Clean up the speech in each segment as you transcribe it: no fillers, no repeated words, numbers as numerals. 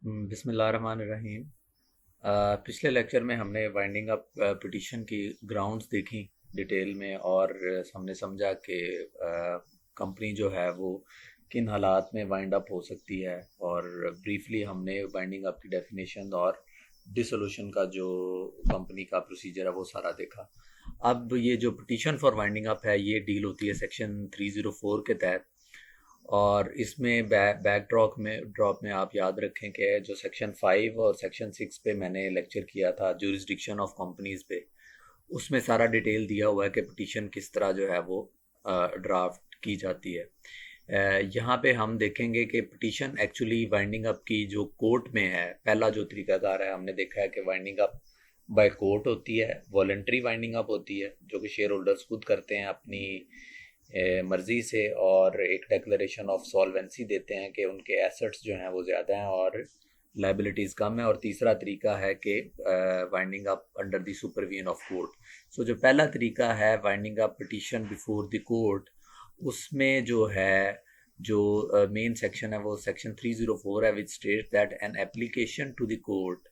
बिस्मिल्लाहिर्रहमानिर्रहीम। पिछले लेक्चर में हमने वाइंडिंग अप पिटिशन की ग्राउंड्स देखी डिटेल में, और हमने समझा कि कंपनी जो है वो किन हालात में वाइंड अप हो सकती है, और ब्रीफली हमने वाइंडिंग अप की डेफिनेशन और डिसोल्यूशन का जो कंपनी का प्रोसीजर है वो सारा देखा। अब ये जो पिटिशन फॉर वाइंडिंग अप है ये डील होती है सेक्शन 304 के तहत। और इसमें बैक ड्रॉप में आप याद रखें कि जो सेक्शन 5 और सेक्शन 6 पे मैंने लेक्चर किया था जुरिस्डिक्शन ऑफ कंपनीज पे, उसमें सारा डिटेल दिया हुआ है कि पिटीशन किस तरह जो है वो ड्राफ्ट की जाती है। यहाँ पे हम देखेंगे कि पिटीशन एक्चुअली वाइंडिंग अप की जो कोर्ट में है, पहला जो तरीकाकार है हमने देखा है कि वाइंडिंग अप बाय कोर्ट होती है, वॉलंटरी वाइंडिंग अप होती है जो कि शेयर होल्डर्स खुद करते हैं अपनी मर्जी से, और एक डिक्लेरेशन ऑफ सॉल्वेंसी देते हैं कि उनके एसेट्स जो हैं वो ज़्यादा हैं और लाइबिलिटीज़ कम है। और तीसरा तरीका है कि winding up under the supervision of court. So जो पहला तरीका है winding up petition before the court, उसमें जो है जो मेन सेक्शन है वो सेक्शन 304 है, which state that an application to the court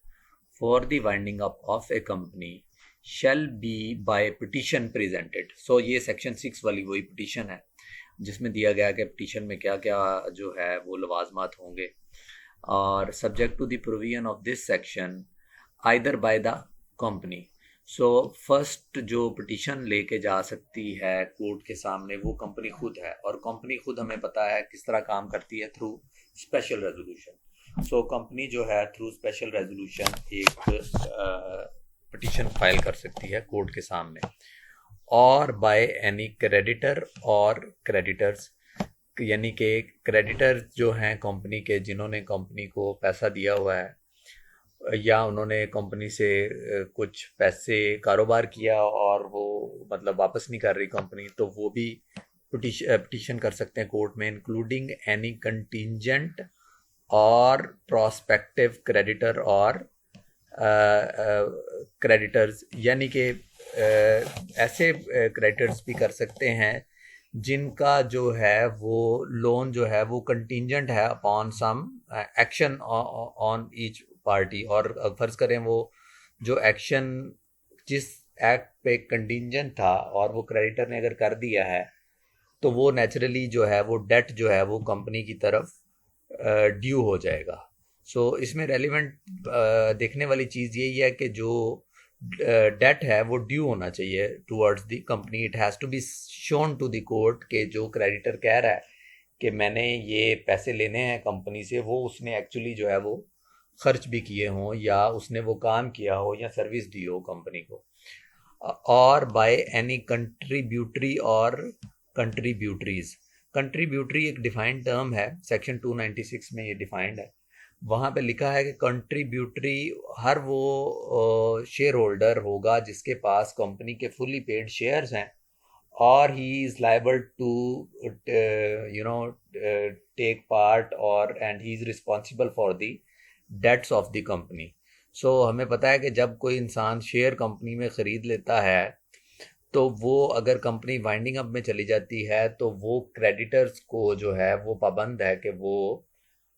for the winding up of a company shall be by petition presented। So ये सेक्शन 6 वाली वही पिटीशन है जिसमें दिया गया कि पिटीशन में क्या क्या जो है वो लवाजमात होंगे, और subject to the provision of this section either by the company. So first जो पिटीशन लेके जा सकती है कोर्ट के सामने वो कंपनी खुद है, और कंपनी खुद हमें पता है किस तरह काम करती है, through special resolution. So company जो है थ्रू स्पेशल रेजोल्यूशन एक पिटीशन फाइल कर सकती है कोर्ट के सामने, और बाय एनी क्रेडिटर और क्रेडिटर्स, यानी कि क्रेडिटर्स जो हैं कंपनी के, जिन्होंने कंपनी को पैसा दिया हुआ है या उन्होंने कंपनी से कुछ पैसे कारोबार किया और वो मतलब वापस नहीं कर रही कंपनी, तो वो भी पिटीशन कर सकते हैं कोर्ट में, इंक्लूडिंग एनी कंटिंजेंट और प्रोस्पेक्टिव क्रेडिटर और क्रेडिटर्स, यानी कि ऐसे क्रेडिटर्स भी कर सकते हैं जिनका जो है वो लोन जो है वो कंटिंजेंट है upon some action on each party. और फर्ज करें वो जो एक्शन जिस एक्ट पे कंटिंजेंट था और वो क्रेडिटर ने अगर कर दिया है, तो वो नेचुरली जो है वो डेट जो है वो कंपनी की तरफ ड्यू हो जाएगा। सो इसमें रेलिवेंट देखने वाली चीज़ यही है कि जो डेट है वो ड्यू होना चाहिए towards the company. It has to be shown to the court कि जो क्रेडिटर कह रहा है कि मैंने ये पैसे लेने हैं कंपनी से, वो उसने एक्चुअली जो है वो खर्च भी किए हों, या उसने वो काम किया हो या सर्विस दी हो कंपनी को। और बाय एनी कंट्रीब्यूटरी और कंट्रीब्यूटरीज। कंट्रीब्यूटरी एक डिफाइंड टर्म है, सेक्शन 296 में ये डिफाइंड है। वहाँ पे लिखा है कि कंट्रीब्यूटरी हर वो शेयर होल्डर होगा जिसके पास कंपनी के फुली पेड शेयर्स हैं, और he is liable to you know take part और and he is responsible for the debts of the company. So हमें पता है कि जब कोई इंसान शेयर कंपनी में ख़रीद लेता है, तो वो अगर कंपनी वाइंडिंग अप में चली जाती है तो वो क्रेडिटर्स को जो है वो पाबंद है कि वो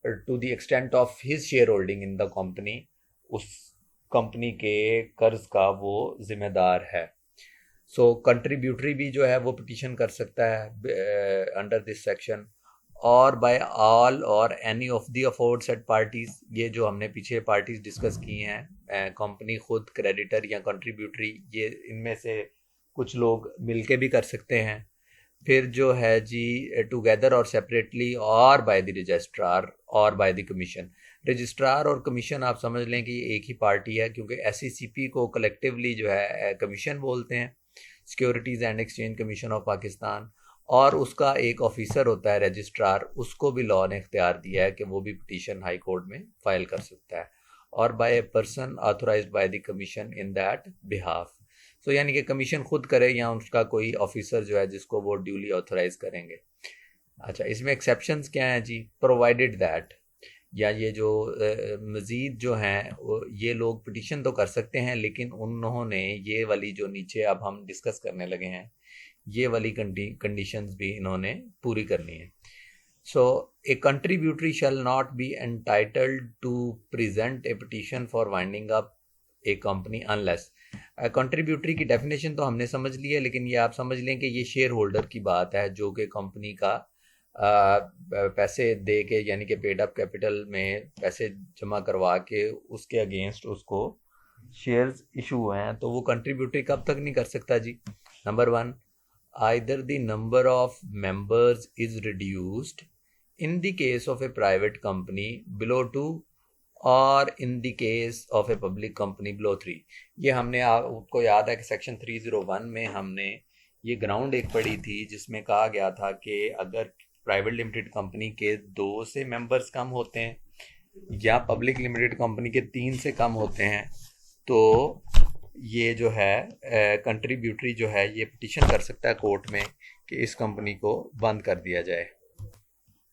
to the extent of his shareholding in the company उस कंपनी के कर्ज का वो जिम्मेदार है। सो कंट्रीब्यूटरी भी जो है वो पिटीशन कर सकता है अंडर दिस सेक्शन, और बाय ऑल और एनी ऑफ द अफोर्डसेड पार्टीज। ये जो हमने पीछे पार्टीज डिस्कस की हैं, कंपनी खुद, क्रेडिटर या कंट्रीब्यूटरी, ये इनमें से कुछ लोग मिलके भी कर सकते हैं। फिर जो है जी टुगेदर और सेपरेटली और बाय द रजिस्ट्रार और बाय द कमीशन। रजिस्ट्रार और कमीशन आप समझ लें कि एक ही पार्टी है, क्योंकि एसईसीपी को कलेक्टिवली जो है कमीशन बोलते हैं, securities and exchange commission of Pakistan, और उसका एक ऑफिसर होता है रजिस्ट्रार, उसको भी लॉ ने इख्तियार दिया है कि वो भी पिटीशन हाई कोर्ट में फाइल कर सकता है, और by a person authorised by the commission in that behalf. So यानी कि कमीशन खुद करे या उसका कोई ऑफिसर जो है जिसको वो ड्यूली ऑथोराइज करेंगे। अच्छा, इसमें एक्सेप्शंस क्या हैं जी? प्रोवाइडेड दैट, या ये जो मज़ीद जो हैं ये लोग पिटीशन तो कर सकते हैं, लेकिन उन्होंने ये वाली जो नीचे अब हम डिस्कस करने लगे हैं, ये वाली कंडीशंस भी इन्होंने पूरी करनी है। So a contributory shall not be entitled to present a petition for winding up a company unless, contributory की डेफिनेशन तो हमने समझ ली है, लेकिन ये आप समझ लें कि ये शेयर होल्डर की बात है जो कि कंपनी का पैसे दे के, यानी कि पेड अप कैपिटल में पैसे जमा करवा के उसके अगेंस्ट उसको शेयर्स इशू हुए हैं, तो वो कंट्रीब्यूटरी कब तक नहीं कर सकता जी? Number one, either the number of members is reduced in the case of a private company below 2 और in the case of a public company below 3। ये हमने आपको याद है कि सेक्शन 301 में हमने ये ग्राउंड एक पढ़ी थी जिसमें कहा गया था कि अगर प्राइवेट लिमिटेड कंपनी के 2 से मेंबर्स कम होते हैं या पब्लिक लिमिटेड कंपनी के 3 से कम होते हैं तो ये जो है कंट्रीब्यूटरी जो है ये पिटीशन कर सकता है कोर्ट में कि इस कंपनी को बंद कर दिया जाए।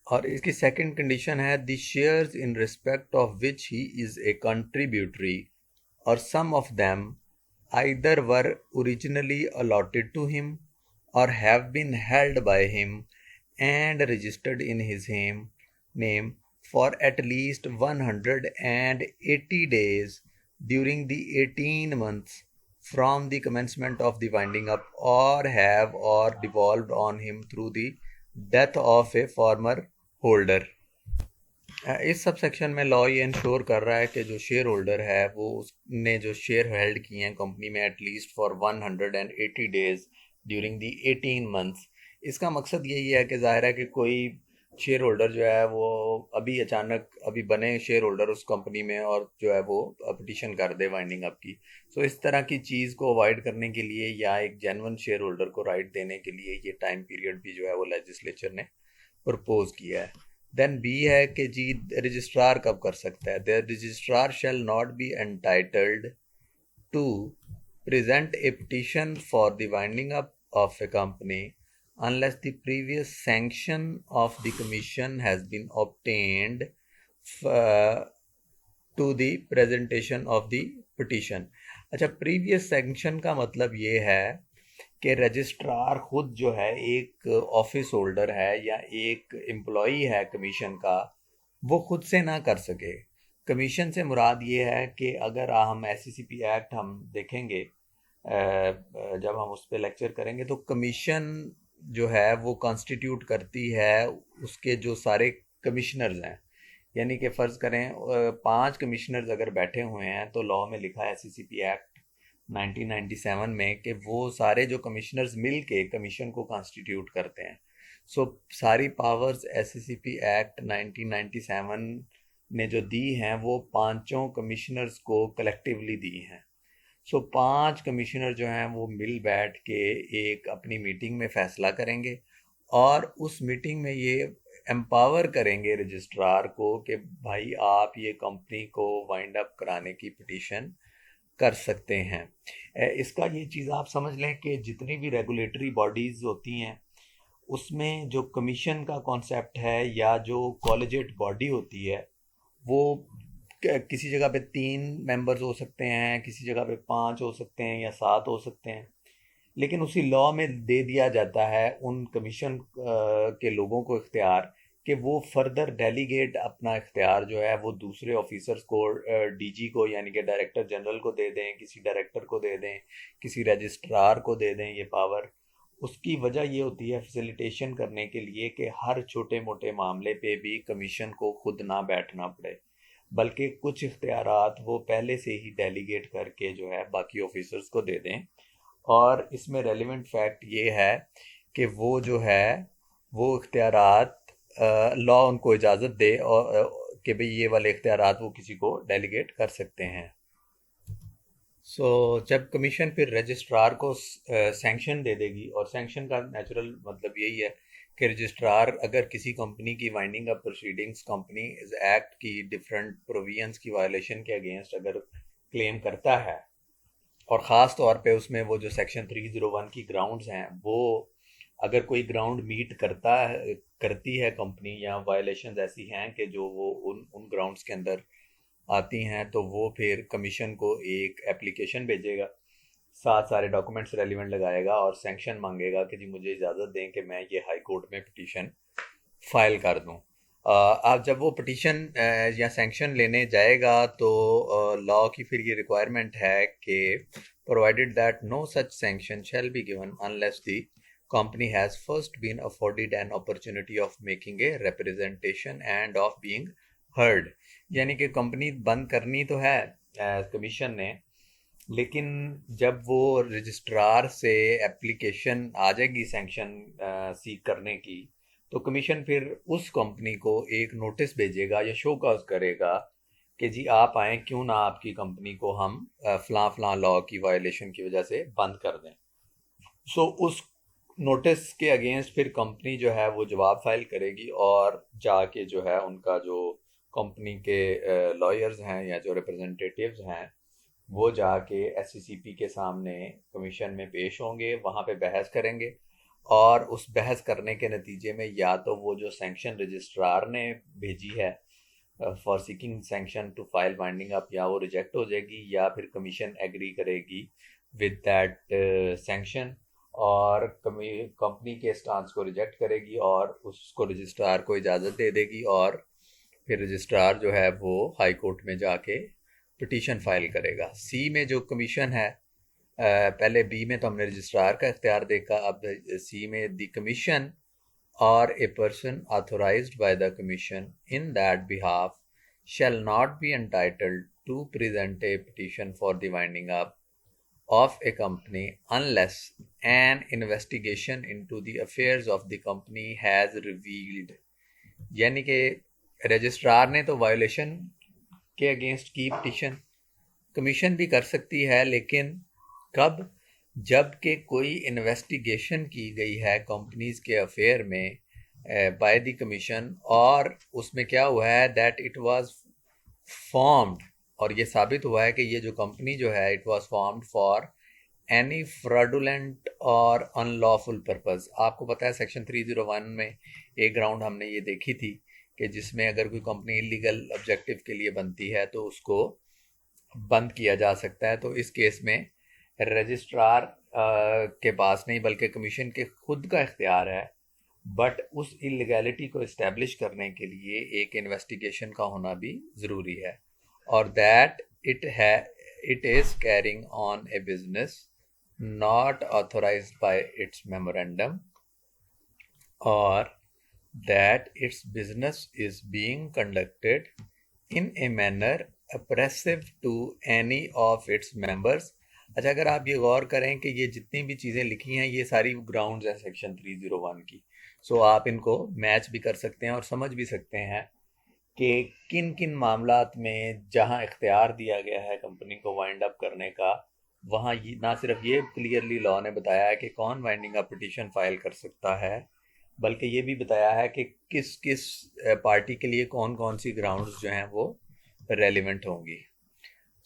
और इसकी सेकंड कंडीशन है the shares in respect of which he is a contributory or some of them either were originally allotted to him or have been held by him and registered in his name for at least 180 days during the 18 months from the commencement of the winding up or have or devolved on him through the death of a former holder. इस sub section में law ये ensure कर रहा है कि जो share holder है वो उसने जो शेयर हेल्ड किए हैं कंपनी में at least for 180 days during the 18 months। इसका मकसद यही है कि जाहिर है कि कोई शेयर होल्डर जो है वो अभी अचानक अभी बने शेयर होल्डर उस कंपनी में और जो है वो पिटीशन कर दे वाइंडिंग अप की। सो इस तरह की चीज़ को अवॉइड करने के लिए या एक जेन्युइन शेयर होल्डर को राइट देने के लिए ये टाइम पीरियड भी जो है वो लेजिस्लेचर ने प्रपोज किया है। देन बी है कि जी रजिस्ट्रार कब कर सकता है? The registrar shall not be entitled to present a petition for the winding up of a company unless the previous sanction of the commission has been obtained to the presentation of the petition। अच्छा, previous sanction का मतलब ये है कि registrar खुद जो है एक ऑफिस होल्डर है या एक एम्प्लॉई है कमीशन का, वो खुद से ना कर सके। कमीशन से मुराद ये है कि अगर हम SCCP एक्ट हम देखेंगे जब हम उस पर लेक्चर करेंगे तो कमीशन जो है वो कॉन्स्टिट्यूट करती है उसके जो सारे कमिश्नर्स हैं, यानी कि फ़र्ज़ करें 5 कमिश्नर्स अगर बैठे हुए हैं तो लॉ में लिखा है SCCP एक्ट 1997 में कि वो सारे जो कमिश्नर्स मिल के कमीशन को कॉन्स्टिट्यूट करते हैं। सो सारी पावर्स SCCP एक्ट 1997 ने जो दी हैं वो 5 कमिश्नर्स को कलेक्टिवली दी हैं। सो 5 कमिश्नर जो हैं वो मिल बैठ के एक अपनी मीटिंग में फ़ैसला करेंगे और उस मीटिंग में ये एम्पावर करेंगे रजिस्ट्रार को कि भाई आप ये कंपनी को वाइंड अप कराने की पिटीशन कर सकते हैं। इसका ये चीज़ आप समझ लें कि जितनी भी रेगुलेटरी बॉडीज़ होती हैं उसमें जो कमीशन का कॉन्सेप्ट है या जो कॉलेजिएट बॉडी होती है वो किसी जगह पे 3 मेंबर्स हो सकते हैं, किसी जगह पे 5 हो सकते हैं या 7 हो सकते हैं, लेकिन उसी लॉ में दे दिया जाता है उन कमीशन के लोगों को इख्तियार कि वो फर्दर डेलीगेट अपना इख्तियार जो है वो दूसरे ऑफिसर्स को DG को यानी कि डायरेक्टर जनरल को दे दें, किसी डायरेक्टर को दे दें, किसी रजिस्ट्रार को दे दें ये पावर। उसकी वजह ये होती है फैसिलिटेशन करने के लिए कि हर छोटे मोटे मामले पे भी कमीशन को खुद ना बैठना पड़े, बल्कि कुछ इख्तियारात वो पहले से ही डेलीगेट करके जो है बाकी ऑफिसर्स को दे दें। और इसमें रेलिवेंट फैक्ट ये है कि वो जो है वो इख्तियारात लॉ उनको इजाज़त दे और कि भाई ये वाले इख्तियारात वो किसी को डेलीगेट कर सकते हैं। जब कमीशन फिर रजिस्ट्रार को सैंक्शन दे देगी, और सैंक्शन का नेचुरल मतलब यही है कि रजिस्ट्रार अगर किसी कंपनी की वाइंडिंग अप प्रोसीडिंग्स कंपनी इस एक्ट की डिफरेंट प्रोविजंस की वायलेशन के अगेंस्ट अगर क्लेम करता है और ख़ास तौर पे उसमें वो जो सेक्शन 301 की ग्राउंड्स हैं वो अगर कोई ग्राउंड मीट करती है कंपनी या वायलेशंस ऐसी हैं कि जो वो उन ग्राउंड्स के अंदर आती हैं तो वो फिर कमीशन को एक एप्लीकेशन भेजेगा, साथ सारे डॉक्यूमेंट्स रेलिवेंट लगाएगा और सैंक्शन मांगेगा कि जी मुझे इजाज़त दें कि मैं ये हाई कोर्ट में पिटीशन फाइल कर दूं। अब जब वो पिटीशन या सैंक्शन लेने जाएगा तो लॉ की फिर ये रिक्वायरमेंट है कि provided that no such sanction shall be given unless the company has first been afforded an opportunity of making a representation and of being heard। यानी कि कंपनी बंद करनी तो है कमीशन ने, लेकिन जब वो रजिस्ट्रार से एप्लीकेशन आ जाएगी सैंक्शन सीक करने की, तो कमीशन फिर उस कंपनी को एक नोटिस भेजेगा या शो कॉज करेगा कि जी आप आए, क्यों ना आपकी कंपनी को हम फलां फलां लॉ की वायलेशन की वजह से बंद कर दें। सो उस नोटिस के अगेंस्ट फिर कंपनी जो है वो जवाब फाइल करेगी और जाके जो है उनका जो कंपनी के लॉयर्स हैं या जो रिप्रेजेंटेटिव्स हैं वो जाके एससीसीपी के सामने कमीशन में पेश होंगे, वहाँ पे बहस करेंगे और उस बहस करने के नतीजे में या तो वो जो सैंक्शन रजिस्ट्रार ने भेजी है for seeking sanction to file winding up, या वो रिजेक्ट हो जाएगी या फिर कमीशन एग्री करेगी विद दैट सैंक्शन और कंपनी के स्टांस को रिजेक्ट करेगी और उसको रजिस्ट्रार को इजाज़त दे देगी और फिर रजिस्ट्रार जो है वो हाई कोर्ट में जाके पिटीशन फाइल करेगा। सी में जो कमीशन है, पहले बी में तो हमने रजिस्ट्रार का इख्तियार देखा, अब सी में द कमीशन और a person authorised by the commission in that behalf shall not be entitled to present a petition for the winding up of a company unless an investigation into the affairs of the company has revealed। यानी कि registrar ने तो violation के against की petition, commission भी कर सकती है, लेकिन कब? जब कि कोई इन्वेस्टिगेशन की गई है कंपनीज के अफेयर में बाय द कमीशन और उसमें क्या हुआ है दैट इट वाज फॉर्म्ड, और ये साबित हुआ है कि ये जो कंपनी जो है it was formed for any fraudulent और अनलॉफुल पर्पस। आपको पता है सेक्शन 301 में एक ग्राउंड हमने ये देखी थी कि जिसमें अगर कोई कंपनी इलीगल ऑब्जेक्टिव के लिए बनती है तो उसको बंद किया जा सकता है। तो इस केस में रजिस्ट्रार के पास नहीं बल्कि कमीशन के खुद का इख्तियार है, बट उस इलीगैलिटी को इस्टेब्लिश करने के लिए एक इन्वेस्टिगेशन का होना भी ज़रूरी है, और that it is carrying on A business not authorized by its memorandum or that its business is being conducted in a manner oppressive to any of its members। अच्छा, अगर आप ये गौर करें कि ये जितनी भी चीज़ें लिखी हैं ये सारी ग्राउंड्स हैं सेक्शन 301 की, सो आप इनको मैच भी कर सकते हैं और समझ भी सकते हैं कि किन किन मामलात में जहां इख्तियार दिया गया है कंपनी को वाइंड अप करने का, वहाँ ना सिर्फ ये क्लियरली लॉ ने बताया है कि कौन वाइंडिंग अप पिटीशन फाइल कर सकता है, बल्कि ये भी बताया है कि किस किस पार्टी के लिए कौन कौन सी ग्राउंड्स जो हैं वो रेलिवेंट होंगी।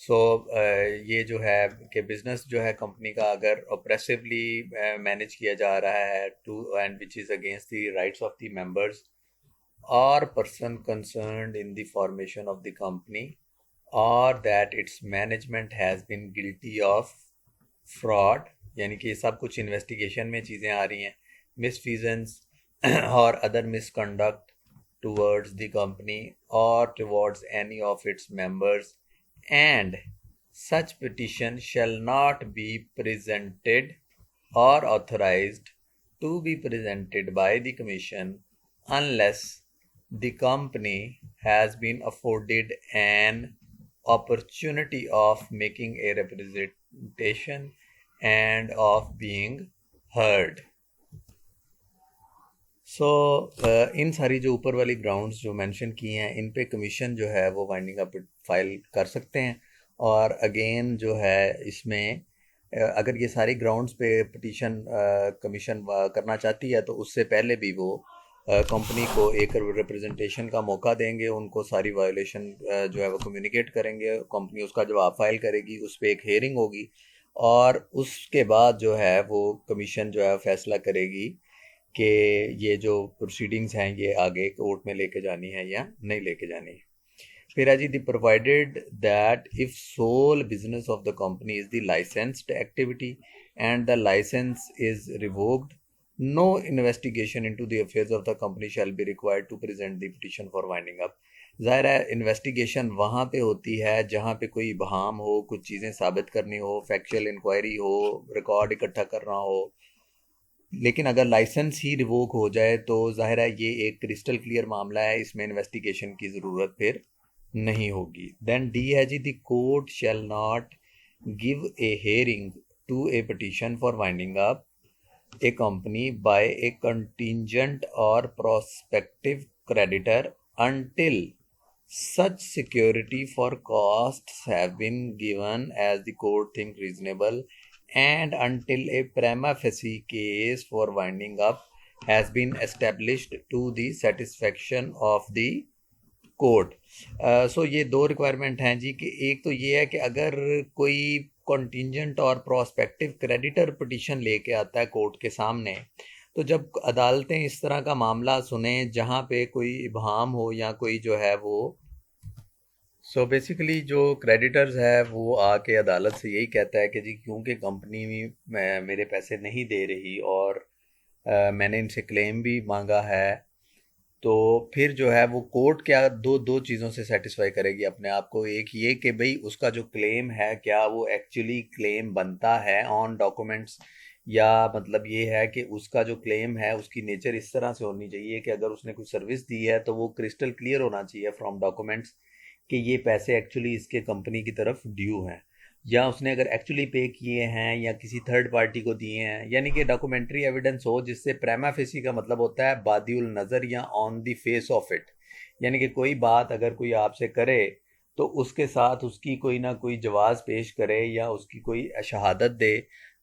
सो ये जो है कि बिजनेस जो है कंपनी का अगर ऑप्रेसिवली मैनेज किया जा रहा है to and which is against the rights of the members or person concerned in the formation of the company, or that its management has been guilty of fraud, यानी कि ये सब कुछ इन्वेस्टिगेशन में चीज़ें आ रही हैं, misfeasance और other misconduct towards the company or towards any of its members, and such petition shall not be presented or authorized to be presented by the commission unless the company has been afforded an opportunity of making a representation and of being heard। सो इन सारी जो ऊपर वाली grounds जो mention की हैं इन पे commission जो है वो वाइंडिंग अप फाइल कर सकते हैं, और अगेन जो है इसमें अगर ये सारी ग्राउंड्स पे पिटीशन कमीशन करना चाहती है तो उससे पहले भी वो कंपनी को एक रिप्रेजेंटेशन का मौका देंगे, उनको सारी वायोलेशन जो है वो कम्युनिकेट करेंगे, कंपनी उसका जवाब फाइल करेगी, उस पर एक हेयरिंग होगी और उसके बाद जो है वो कमीशन जो है फैसला करेगी कि ये जो प्रोसीडिंग्स हैं ये आगे कोर्ट में लेके जानी है या नहीं लेके जानी। फिर है जी the provided that if sole business of the company is the licensed activity and the licence is revoked no investigation into the affairs of the company shall be required to present the petition for winding up. ज़ाहिर है investigation वहाँ पे होती है जहाँ पे कोई इबहम हो, कुछ चीज़ें साबित करनी हो, फैक्चुअल इंक्वायरी हो, रिकॉर्ड इकट्ठा करना हो। लेकिन अगर लाइसेंस ही रिवोक हो जाए तो ज़ाहिर है ये एक क्रिस्टल क्लियर मामला है, इसमें इन्वेस्टिगेशन की ज़रूरत फिर नहीं होगी। देन डी है जी, the court shall not give a hearing to a petition for winding up a company by a contingent or prospective creditor until such security for costs have been given as the court think reasonable and until a prima facie case for winding up has been established to the satisfaction of the court. So ये दो requirement हैं जी कि एक तो ये है कि अगर कोई कॉन्टिजेंट और प्रोस्पेक्टिव क्रेडिटर पिटीशन लेके आता है कोर्ट के सामने, तो जब अदालतें इस तरह का मामला सुने जहाँ पे कोई इबहम हो या कोई जो है वो सो बेसिकली जो क्रेडिटर्स है वो आके अदालत से यही कहता है कि जी क्योंकि कंपनी मेरे पैसे नहीं दे रही और मैंने इनसे क्लेम भी मांगा है, तो फिर जो है वो कोर्ट क्या दो दो चीज़ों से सेटिस्फाई करेगी अपने आप को। एक ये कि भाई उसका जो क्लेम है क्या वो एक्चुअली क्लेम बनता है ऑन डॉक्यूमेंट्स, या मतलब ये है कि उसका जो क्लेम है उसकी नेचर इस तरह से होनी चाहिए कि अगर उसने कोई सर्विस दी है तो वो क्रिस्टल क्लियर होना चाहिए फ्रॉम डॉक्यूमेंट्स कि ये पैसे एक्चुअली इसके कंपनी की तरफ ड्यू हैं, या उसने अगर एक्चुअली पे किए हैं या किसी थर्ड पार्टी को दिए हैं, यानी कि डॉक्यूमेंट्री एविडेंस हो जिससे प्रेमा फेसी का मतलब होता है बादिउल नज़र या on the face of it, यानी कि कोई बात अगर कोई आपसे करे तो उसके साथ उसकी कोई ना कोई जवाज़ पेश करे या उसकी कोई शहादत दे,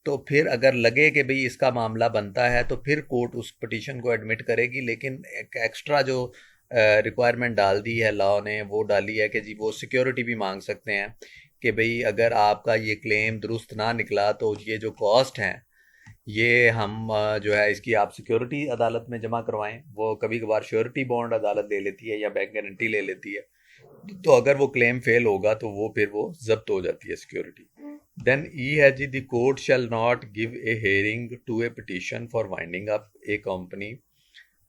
तो फिर अगर लगे कि भाई इसका मामला बनता है तो फिर कोर्ट उस पिटीशन को एडमिट करेगी। लेकिन एक एक्स्ट्रा जो रिक्वायरमेंट डाल दी है लॉ ने, वो डाली है कि जी वो सिक्योरिटी भी मांग सकते हैं कि भाई अगर आपका ये क्लेम दुरुस्त ना निकला तो ये जो कॉस्ट हैं ये हम जो है इसकी आप सिक्योरिटी अदालत में जमा करवाएं। वो कभी कभार श्योरिटी बॉन्ड अदालत ले लेती है या बैंक गारंटी ले लेती है, तो अगर वो क्लेम फेल होगा तो वो फिर वो जब्त हो जाती है सिक्योरिटी। देन ई है जी, the court shall not give a hearing to a petition for winding up a company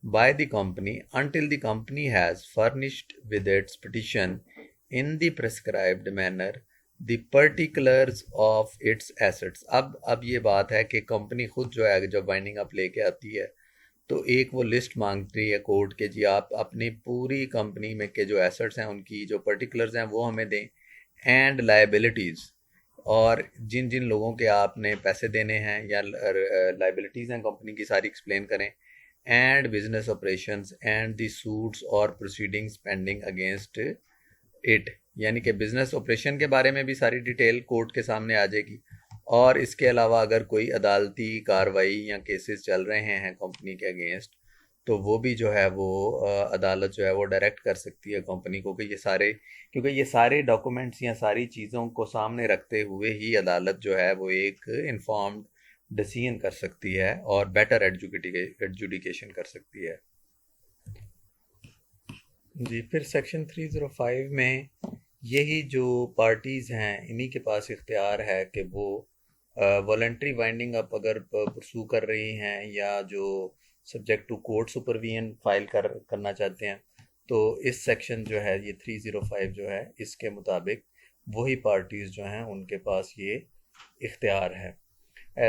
by the company until the company has furnished with its petition in the prescribed manner the particulars of its assets। अब ये बात है कि company खुद जो है जब winding up लेके आती है तो एक वो लिस्ट मांगती है कोर्ट के जी आप अपनी पूरी कंपनी में के जो एसेट्स हैं उनकी जो पर्टिकुलर्स हैं वो हमें दें, एंड लाइबिलिटीज़, और जिन जिन लोगों के आपने पैसे देने हैं या लाइबिलिटीज़ हैं कंपनी की सारी एक्सप्लेन करें, and business operations and the suits और प्रोसीडिंग्स पेंडिंग अगेंस्ट इट, यानी कि बिजनेस ऑपरेशन के बारे में भी सारी डिटेल कोर्ट के सामने आ जाएगी। और इसके अलावा अगर कोई अदालती कार्रवाई या केसेस चल रहे हैं कंपनी के अगेंस्ट, तो वो भी जो है वो अदालत जो है वो डायरेक्ट कर सकती है कंपनी को कि ये सारे, क्योंकि ये सारे डॉक्यूमेंट्स या सारी चीज़ों को सामने रखते हुए ही अदालत जो है वो एक इन्फॉर्म्ड डिसीजन कर सकती है और बेटर एडजुडिकेशन कर सकती है जी। फिर सेक्शन 305 में यही जो पार्टीज़ हैं इन्हीं के पास इख्तियार है कि वो वॉलंटरी वाइंडिंग अप अगर परसू कर रही हैं या जो subject to court supervision file करना चाहते हैं, तो इस सेक्शन जो है ये 305 जो है इसके मुताबिक वही पार्टीज़ जो हैं उनके पास ये इख्तियार है।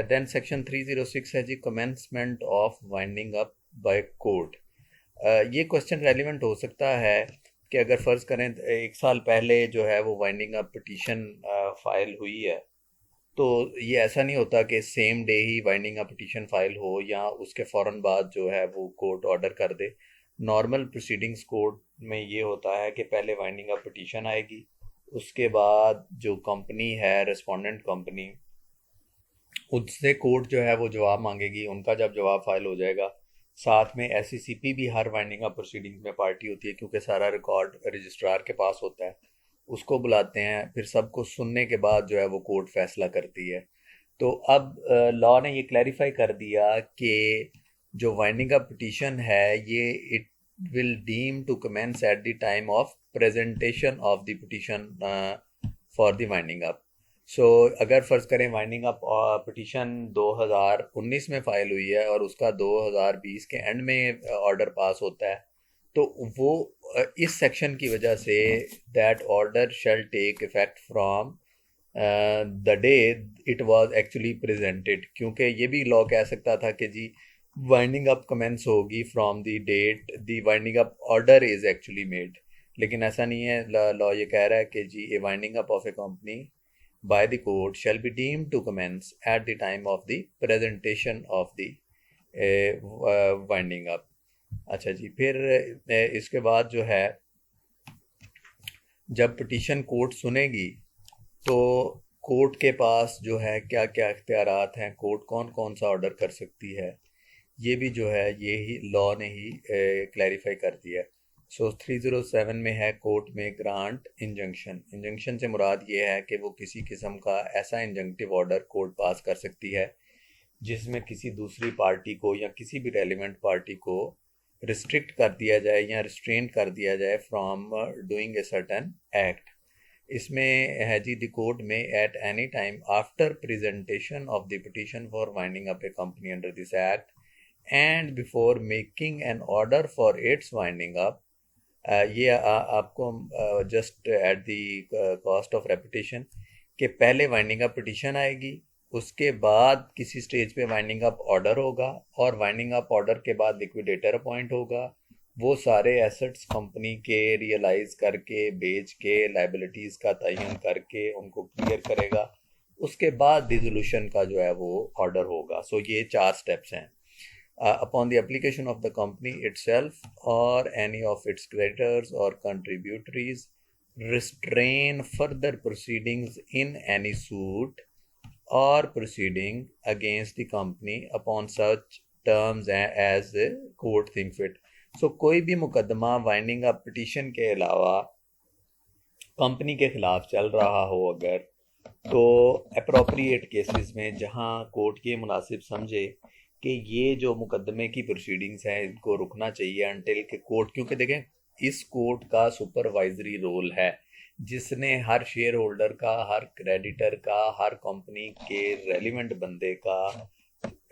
देन सेक्शन 306 है जी, commencement of winding up by court. ये क्वेश्चन रेलिवेंट हो सकता है कि अगर फ़र्ज़ करें 1 साल पहले जो है वो वाइंडिंग अप पिटीशन फाइल हुई है, तो ये ऐसा नहीं होता कि सेम डे ही वाइंडिंग अप पिटीशन फाइल हो या उसके फ़ौरन बाद जो है वो कोर्ट ऑर्डर कर दे। नॉर्मल प्रोसीडिंग्स कोर्ट में ये होता है कि पहले वाइंडिंग अप पिटीशन आएगी, उसके बाद जो कंपनी है रिस्पोंडेंट कंपनी, उससे कोर्ट जो है वो जवाब मांगेगी। उनका जब जवाब फाइल हो जाएगा, साथ में एससीसीपी भी हर वाइंडिंग अप प्रोसीडिंग्स में पार्टी होती है क्योंकि सारा रिकॉर्ड रजिस्ट्रार के पास होता है, उसको बुलाते हैं। फिर सबको सुनने के बाद जो है वो कोर्ट फैसला करती है। तो अब लॉ ने ये क्लैरिफाई कर दिया कि जो वाइंडिंग अप पिटीशन है ये it will deem to commence at the time of presentation of the petition for the winding up. So अगर फ़र्ज़ करें वाइंडिंग अप पिटीशन 2019 में फ़ाइल हुई है और उसका 2020 के एंड में ऑर्डर पास होता है, तो वो इस सेक्शन की वजह से that order shall take effect from the day it was actually presented, क्योंकि ये भी लॉ कह सकता था कि जी वाइंडिंग अप कमेंस होगी from the date the winding up order is actually made. लेकिन ऐसा नहीं है, लॉ ये कह रहा है कि जी a winding up of a company by the court shall be deemed to commence at the time of the presentation of the winding up। अच्छा जी, फिर इसके बाद जो है जब पिटीशन कोर्ट सुनेगी तो कोर्ट के पास जो है क्या क्या इख्तियारात हैं, कोर्ट कौन कौन सा ऑर्डर कर सकती है, ये भी जो है ये ही लॉ ने ही क्लैरिफाई कर दिया है। सो 307 में है कोर्ट में ग्रांट इंजंक्शन। इंजंक्शन से मुराद ये है कि वो किसी किस्म का ऐसा इंजंक्टिव ऑर्डर कोर्ट पास कर सकती है जिसमें किसी दूसरी पार्टी को या किसी भी रेलिवेंट पार्टी को रिस्ट्रिक्ट कर दिया जाए या रिस्ट्रेन कर दिया जाए from doing a certain act. इसमें है जी द कोर्ट में at any time after presentation of the petition for winding up a company under this act and before making an order for its winding up. ये आपको just at the cost of repetition कि पहले winding up petition आएगी, उसके बाद किसी stage पे winding up order होगा और वाइंडिंग अप ऑर्डर के बाद लिक्विडेटर अपॉइंट होगा। वो सारे एसेट्स कंपनी के रियलाइज करके बेच के लाइबिलिटीज़ का तयन करके उनको क्लियर करेगा, उसके बाद डिसोल्यूशन का जो है वो ऑर्डर होगा। सो ये 4 स्टेप्स हैं। Upon the application of the company itself or any of its creditors or contributories, restrain further proceedings in any suit or proceeding against the company upon such terms as the court think fit। So कोई भी मुकदमा winding up petition के अलावा company के खिलाफ चल रहा हो अगर, तो अप्रोप्रिएट केसेस में जहां कोर्ट ये मुनासिब समझे कि ये जो मुकदमे की प्रोसीडिंग्स हैं इनको रुकना चाहिए अनटिल के कोर्ट, क्योंकि देखें इस कोर्ट का सुपरवाइजरी रोल है जिसने हर शेयर होल्डर का, हर क्रेडिटर का, हर कंपनी के रेलिवेंट बंदे का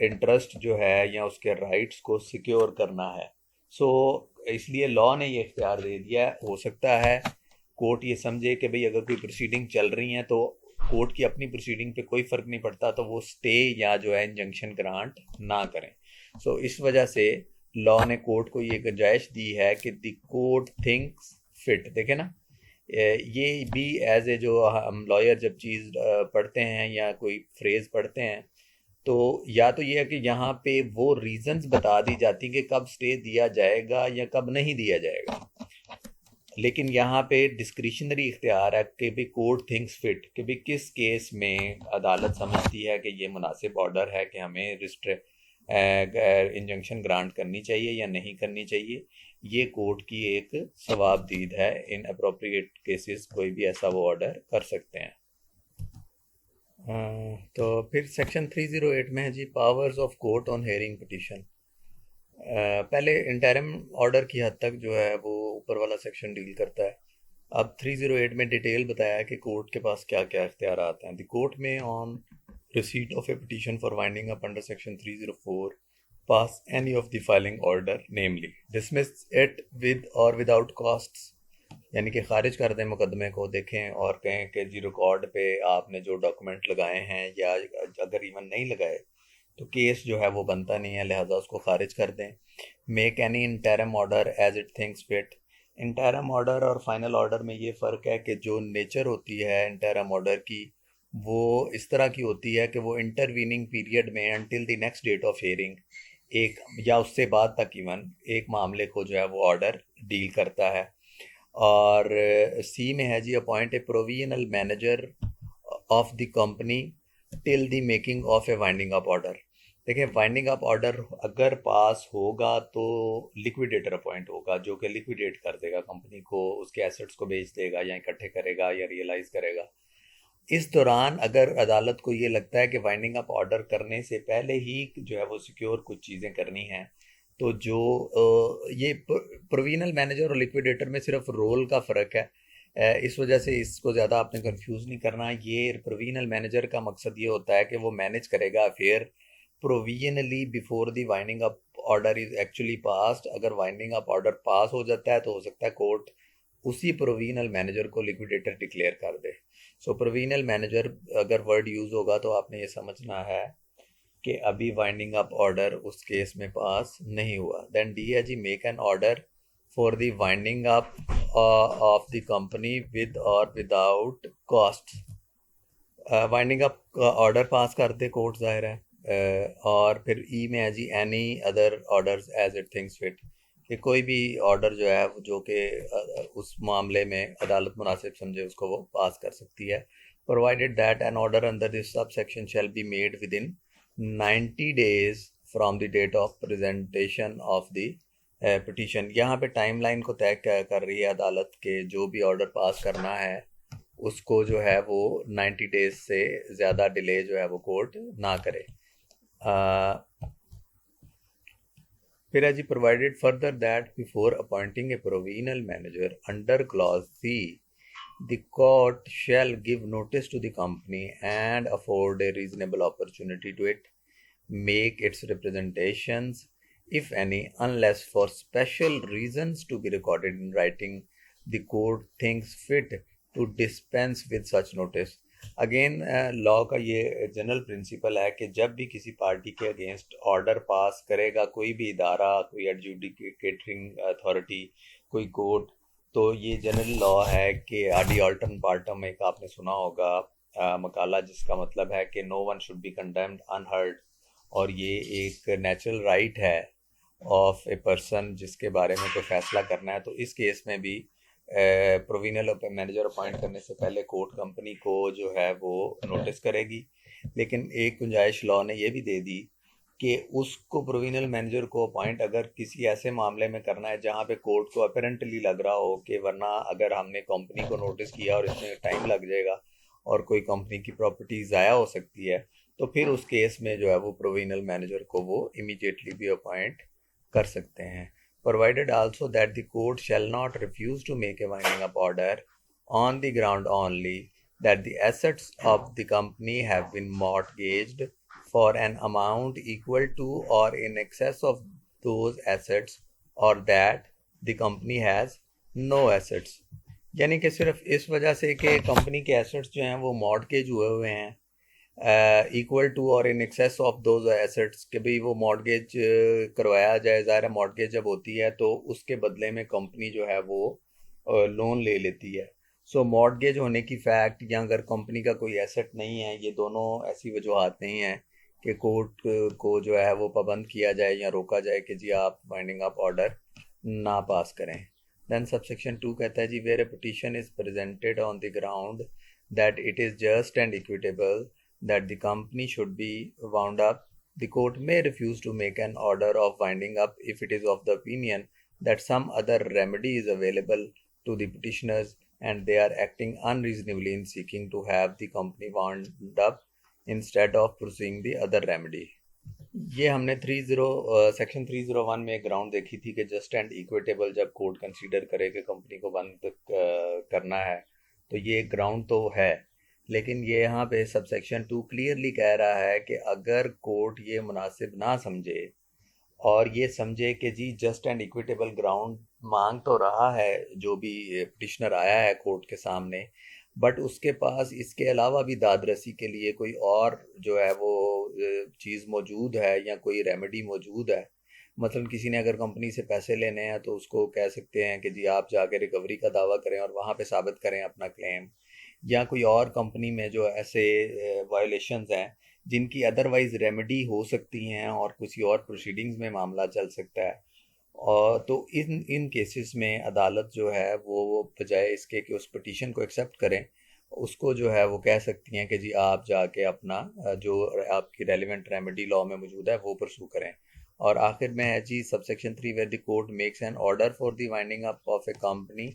इंटरेस्ट जो है या उसके राइट्स को सिक्योर करना है। सो इसलिए लॉ ने ये इख्तियार दे दिया है। हो सकता है कोर्ट ये समझे कि भाई अगर कोई प्रोसीडिंग चल रही हैं तो कोर्ट की अपनी प्रोसीडिंग पे कोई फ़र्क नहीं पड़ता, तो वो स्टे या जो है इंजंक्शन ग्रांट ना करें। सो इस वजह से लॉ ने कोर्ट को ये गुंजाइश दी है कि द कोर्ट थिंक्स फिट। देखें ना, ये भी एज ए जो हम लॉयर जब चीज़ पढ़ते हैं या कोई फ्रेज़ पढ़ते हैं तो या तो ये है कि यहाँ पे वो रीजंस बता दी जाती कि कब स्टे दिया जाएगा या कब नहीं दिया जाएगा, लेकिन यहाँ पे डिस्क्रिशनरी इख्तियार है कि भी कोर्ट थिंक्स फिट कि भी किस केस में अदालत समझती है कि ये मुनासिब ऑर्डर है कि हमें इंजंक्शन ग्रांट करनी चाहिए या नहीं करनी चाहिए। ये कोर्ट की एक सवाबदीद है, इन अप्रोप्रिएट केसेस कोई भी ऐसा वो ऑर्डर कर सकते हैं। तो फिर सेक्शन 308 में है जी powers of court on hearing petition. पहले इंटरिम ऑर्डर की हद तक जो है वो ऊपर वाला सेक्शन डील करता है। अब 308 में डिटेल बताया है कि कोर्ट के पास क्या क्या इख्तियारात हैं। द कोर्ट में on receipt of A petition for winding up under section 304 pass any of the filing order namely dismiss it with और विदाउट कॉस्ट्स, यानी कि खारिज कर दें मुकदमे को, देखें और कहें कि जी रिकॉर्ड पे आपने जो डॉक्यूमेंट लगाए हैं या अगर इवन नहीं लगाए तो केस जो है वो बनता नहीं है, लिहाजा उसको खारिज कर दें। Make any interim order as it thinks fit. Interim order और फाइनल ऑर्डर में ये फ़र्क है कि जो नेचर होती है इंटरिम ऑर्डर की वो इस तरह की होती है कि वो इंटरवीनिंग पीरियड में until the next date of hearing एक या उससे बाद तक इवन एक मामले को जो है वो ऑर्डर डील करता है। और सी में है जी appoint a provisional manager of the company till the making of a winding up order. देखिए वाइंडिंग अप ऑर्डर अगर पास होगा तो लिक्विडेटर अपॉइंट होगा जो कि लिक्विडेट कर देगा कंपनी को, उसके एसेट्स को बेच देगा या इकट्ठे करेगा या रियलाइज करेगा। इस दौरान अगर अदालत को ये लगता है कि वाइंडिंग अप ऑर्डर करने से पहले ही जो है वो सिक्योर कुछ चीज़ें करनी हैं, तो जो ये प्रोविजनल मैनेजर और लिक्विडेटर में सिर्फ रोल का फ़र्क है इस वजह से इसको ज़्यादा आपने कंफ्यूज नहीं करना। ये प्रोविजनल मैनेजर का मकसद ये होता है कि वो मैनेज करेगा affair provisionally before the winding up order is actually passed. अगर वाइंडिंग अप ऑर्डर पास हो जाता है तो हो सकता है कोर्ट उसी प्रोविजनल मैनेजर को लिक्विडेटर डिक्लेयर कर दे। सो प्रोविजनल मैनेजर अगर वर्ड यूज़ होगा तो आपने ये समझना है कि अभी वाइंडिंग अप ऑर्डर उस केस में पास नहीं हुआ। देन डी है जी, make an order for the winding up of the company with और without cost. Winding up order पास कर दे कोर्ट, जाहिर है। और फिर ई में है जी, any other orders as it thinks fit, कि कोई भी ऑर्डर जो है जो कि उस मामले में अदालत मुनासिब समझे उसको वो पास कर सकती है। Provided that an order under this sub section shall be made within 90 days from the date of presentation of the petition. यहाँ पे टाइमलाइन को तय कर रही है अदालत के जो भी ऑर्डर पास करना है उसको जो है वो 90 days से ज़्यादा डिले जो है वो कोर्ट ना करे। फिर है जी, provided further that before appointing a provisional manager under clause C the court shall give notice to the company and afford a reasonable opportunity to it make its representations, if any, unless for special reasons to be recorded in writing the court thinks fit to dispense with such notice। Again law का ये general principle है कि जब भी किसी party के against order pass करेगा कोई भी इदारा, कोई एडजुडिकेटिंग अथॉरिटी, कोई कोर्ट, तो ये जनरल लॉ है कि आडी ऑल्टन पार्टम एक आपने सुना होगा मकाला, जिसका मतलब है कि no one should be condemned unheard. और ये एक नेचुरल राइट है ऑफ ए पर्सन जिसके बारे में कोई फैसला करना है। तो इस केस में भी प्रोविजनल मैनेजर अपॉइंट करने से पहले कोर्ट कंपनी को जो है वो नोटिस करेगी। लेकिन एक गुंजाइश लॉ ने ये भी दे दी कि उसको प्रोविजनल मैनेजर को अपॉइंट अगर किसी ऐसे मामले में करना है जहाँ पे कोर्ट को अपेरेंटली लग रहा हो कि वरना अगर हमने कंपनी को नोटिस किया और इसमें टाइम लग जाएगा और कोई कंपनी की प्रॉपर्टी ज़ाया हो सकती है, तो फिर उस केस में जो है वो प्रोविजनल मैनेजर को वो इमीडिएटली भी अपॉइंट कर सकते हैं। Provided also that the court shall not refuse to make a winding up order on the ground only that the assets of the company have been mortgaged for an amount equal to or in excess of those assets, or that the company has no assets। यानी कि सिर्फ इस वजह से कि company के assets जो हैं वो मॉर्टगेज हुए हुए हैं इक्वल टू और in excess of those assets, के भाई वो मॉर्टगेज करवाया जाए। ज़ाहिर है मॉर्टगेज जब होती है तो उसके बदले में कंपनी जो है वो लोन ले लेती है। सो मॉर्टगेज होने की फैक्ट या अगर कंपनी का कोई एसेट नहीं है, ये दोनों ऐसी वजूहत नहीं हैं कि कोर्ट को जो है वो पाबंद किया जाए या रोका जाए कि जी आप वाइंडिंग अप ऑर्डर ना पास करें। देन सबसेक्शन 2 कहता है जी, where a petition is presented on the ground that it is just and equitable that the company should be wound up, the court may refuse to make an order of winding up if it is of the opinion that some other remedy is available to the petitioners and they are acting unreasonably in seeking to have the company wound up instead of pursuing the other remedy। ये हमने section 301 में एक ground देखी थी कि just and equitable जब court consider करे कि कंपनी को बंद करना है तो ये एक ग्राउंड तो है। लेकिन ये यहाँ पे सबसेक्शन 2 क्लियरली कह रहा है कि अगर कोर्ट ये मुनासिब ना समझे और ये समझे कि जी जस्ट एंड इक्विटेबल ग्राउंड मांग तो रहा है जो भी पिटिशनर आया है कोर्ट के सामने, बट उसके पास इसके अलावा भी दादरसी के लिए कोई और जो है वो चीज़ मौजूद है या कोई रेमेडी मौजूद है। मतलब किसी ने अगर कंपनी से पैसे लेने हैं तो उसको कह सकते हैं कि जी आप जाके रिकवरी का दावा करें और वहाँ पे साबित करें अपना क्लेम, या कोई और कंपनी में जो ऐसे वायोलेशंस हैं जिनकी अदरवाइज रेमेडी हो सकती हैं और किसी और प्रोसीडिंग्स में मामला चल सकता है। और तो इन केसेस में अदालत जो है वो बजाय इसके कि उस पिटीशन को एक्सेप्ट करें, उसको जो है वो कह सकती हैं कि जी आप जाके अपना जो आपकी रेलिवेंट रेमेडी लॉ में मौजूद है वो परसू करें। और आखिर में है जी subsection 3 where the court makes an order for the winding up of a company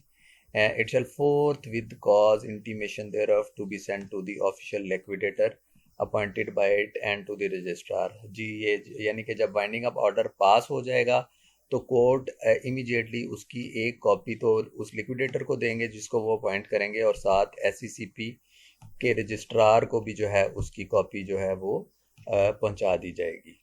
it shall forthwith cause intimation thereof to be sent to the official liquidator appointed by it and to the registrar. जी ये यानी कि जब winding up order pass हो जाएगा तो court immediately उसकी एक कॉपी तो उस लिक्विडेटर को देंगे जिसको वो अपॉइंट करेंगे, और साथ एससीसीपी के रजिस्ट्रार को भी जो है उसकी कॉपी जो है वो पहुंचा दी जाएगी।